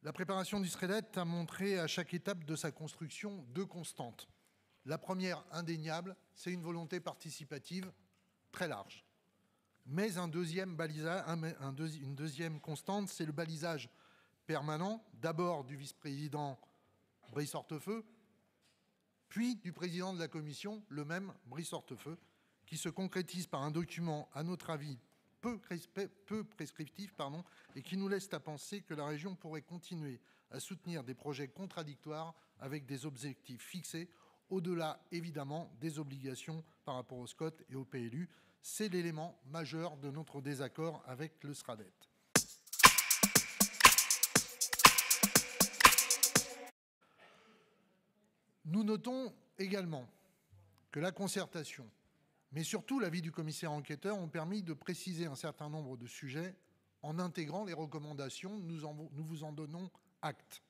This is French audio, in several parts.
La préparation du SREDET a montré à chaque étape de sa construction deux constantes. La première, indéniable, c'est une volonté participative très large. Mais une deuxième constante, c'est le balisage permanent, d'abord du vice-président Brice Hortefeux, puis du président de la Commission, le même Brice Hortefeux, qui se concrétise par un document, à notre avis, peu prescriptif, et qui nous laisse à penser que la région pourrait continuer à soutenir des projets contradictoires avec des objectifs fixés, au-delà, évidemment, des obligations par rapport au SCOT et au PLU. C'est l'élément majeur de notre désaccord avec le SRADET. Nous notons également que la concertation, mais surtout l'avis du commissaire enquêteur, ont permis de préciser un certain nombre de sujets en intégrant les recommandations. Nous vous en donnons acte.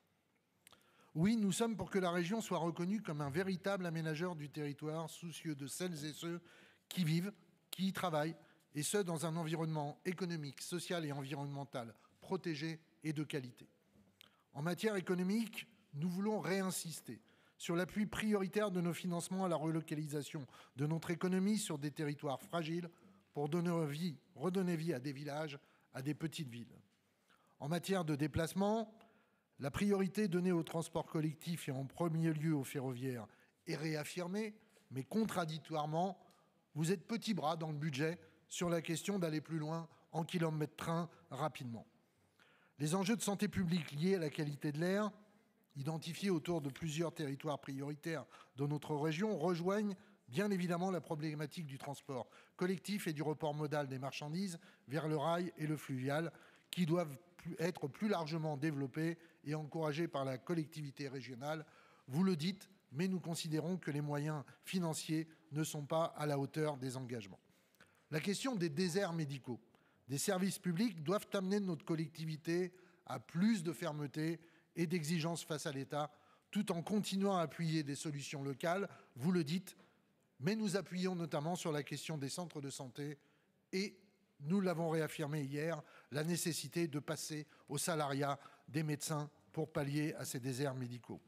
Oui, nous sommes pour que la région soit reconnue comme un véritable aménageur du territoire, soucieux de celles et ceux qui vivent, qui y travaillent, et ce, dans un environnement économique, social et environnemental protégé et de qualité. En matière économique, nous voulons réinsister sur l'appui prioritaire de nos financements à la relocalisation de notre économie sur des territoires fragiles pour redonner vie à des villages, à des petites villes. En matière de déplacement, la priorité donnée au transport collectif et en premier lieu au ferroviaire est réaffirmée, mais contradictoirement, vous êtes petit bras dans le budget sur la question d'aller plus loin en kilomètres train rapidement. Les enjeux de santé publique liés à la qualité de l'air, identifiés autour de plusieurs territoires prioritaires de notre région, rejoignent bien évidemment la problématique du transport collectif et du report modal des marchandises vers le rail et le fluvial, qui doivent être plus largement développés et encouragés par la collectivité régionale. Vous le dites, mais nous considérons que les moyens financiers ne sont pas à la hauteur des engagements. La question des déserts médicaux, des services publics doivent amener notre collectivité à plus de fermeté et d'exigence face à l'État, tout en continuant à appuyer des solutions locales, vous le dites, mais nous appuyons notamment sur la question des centres de santé et, nous l'avons réaffirmé hier, la nécessité de passer au salariat des médecins pour pallier à ces déserts médicaux.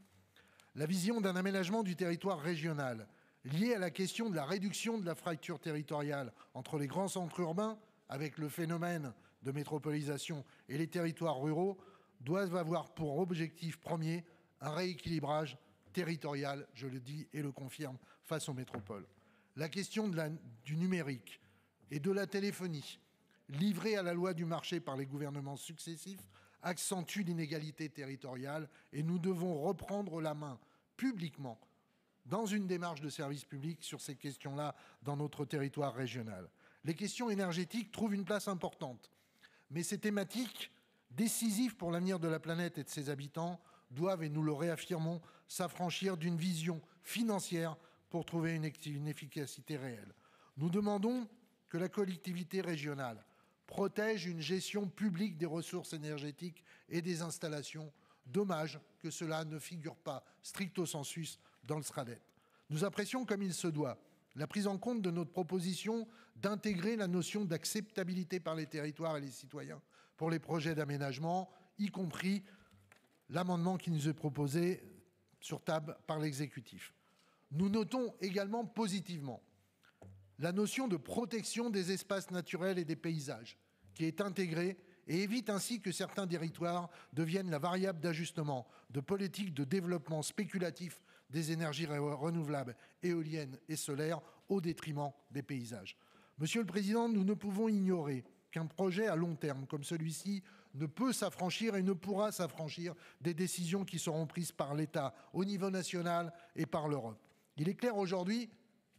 La vision d'un aménagement du territoire régional lié à la question de la réduction de la fracture territoriale entre les grands centres urbains, avec le phénomène de métropolisation, et les territoires ruraux, doivent avoir pour objectif premier un rééquilibrage territorial, je le dis et le confirme, face aux métropoles. La question du numérique et de la téléphonie, livrée à la loi du marché par les gouvernements successifs, accentue l'inégalité territoriale et nous devons reprendre la main publiquement dans une démarche de service public sur ces questions-là dans notre territoire régional. Les questions énergétiques trouvent une place importante, mais ces thématiques décisives pour l'avenir de la planète et de ses habitants doivent, et nous le réaffirmons, s'affranchir d'une vision financière pour trouver une efficacité réelle. Nous demandons que la collectivité régionale protège une gestion publique des ressources énergétiques et des installations. Dommage que cela ne figure pas stricto sensus dans le SRADET. Nous apprécions comme il se doit la prise en compte de notre proposition d'intégrer la notion d'acceptabilité par les territoires et les citoyens pour les projets d'aménagement, y compris l'amendement qui nous est proposé sur table par l'exécutif. Nous notons également positivement la notion de protection des espaces naturels et des paysages, qui est intégrée et évite ainsi que certains territoires deviennent la variable d'ajustement de politiques de développement spéculatif des énergies renouvelables, éoliennes et solaires, au détriment des paysages. Monsieur le Président, nous ne pouvons ignorer qu'un projet à long terme comme celui-ci ne peut s'affranchir et ne pourra s'affranchir des décisions qui seront prises par l'État au niveau national et par l'Europe. Il est clair aujourd'hui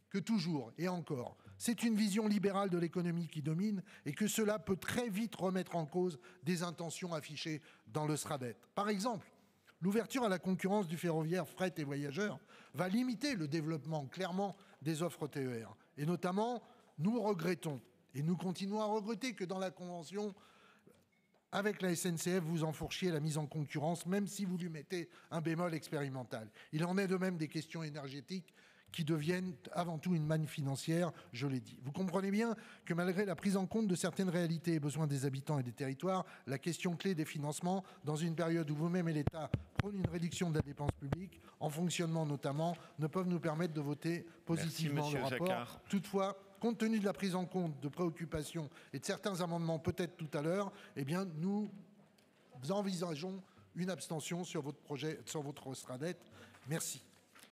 que toujours et encore, c'est une vision libérale de l'économie qui domine et que cela peut très vite remettre en cause des intentions affichées dans le SRADET. Par exemple, l'ouverture à la concurrence du ferroviaire fret et voyageurs va limiter le développement clairement des offres TER. Et notamment, nous regrettons, et nous continuons à regretter que dans la convention avec la SNCF, vous enfourchiez la mise en concurrence, même si vous lui mettez un bémol expérimental. Il en est de même des questions énergétiques qui deviennent avant tout une manne financière, je l'ai dit. Vous comprenez bien que malgré la prise en compte de certaines réalités et besoins des habitants et des territoires, la question clé des financements, dans une période où vous-même et l'État prônent une réduction de la dépense publique, en fonctionnement notamment, ne peuvent nous permettre de voter positivement le rapport. Jacquard. Toutefois, compte tenu de la prise en compte de préoccupations et de certains amendements peut-être tout à l'heure, eh bien, nous envisageons une abstention sur votre projet, sur votre Stradette. Merci.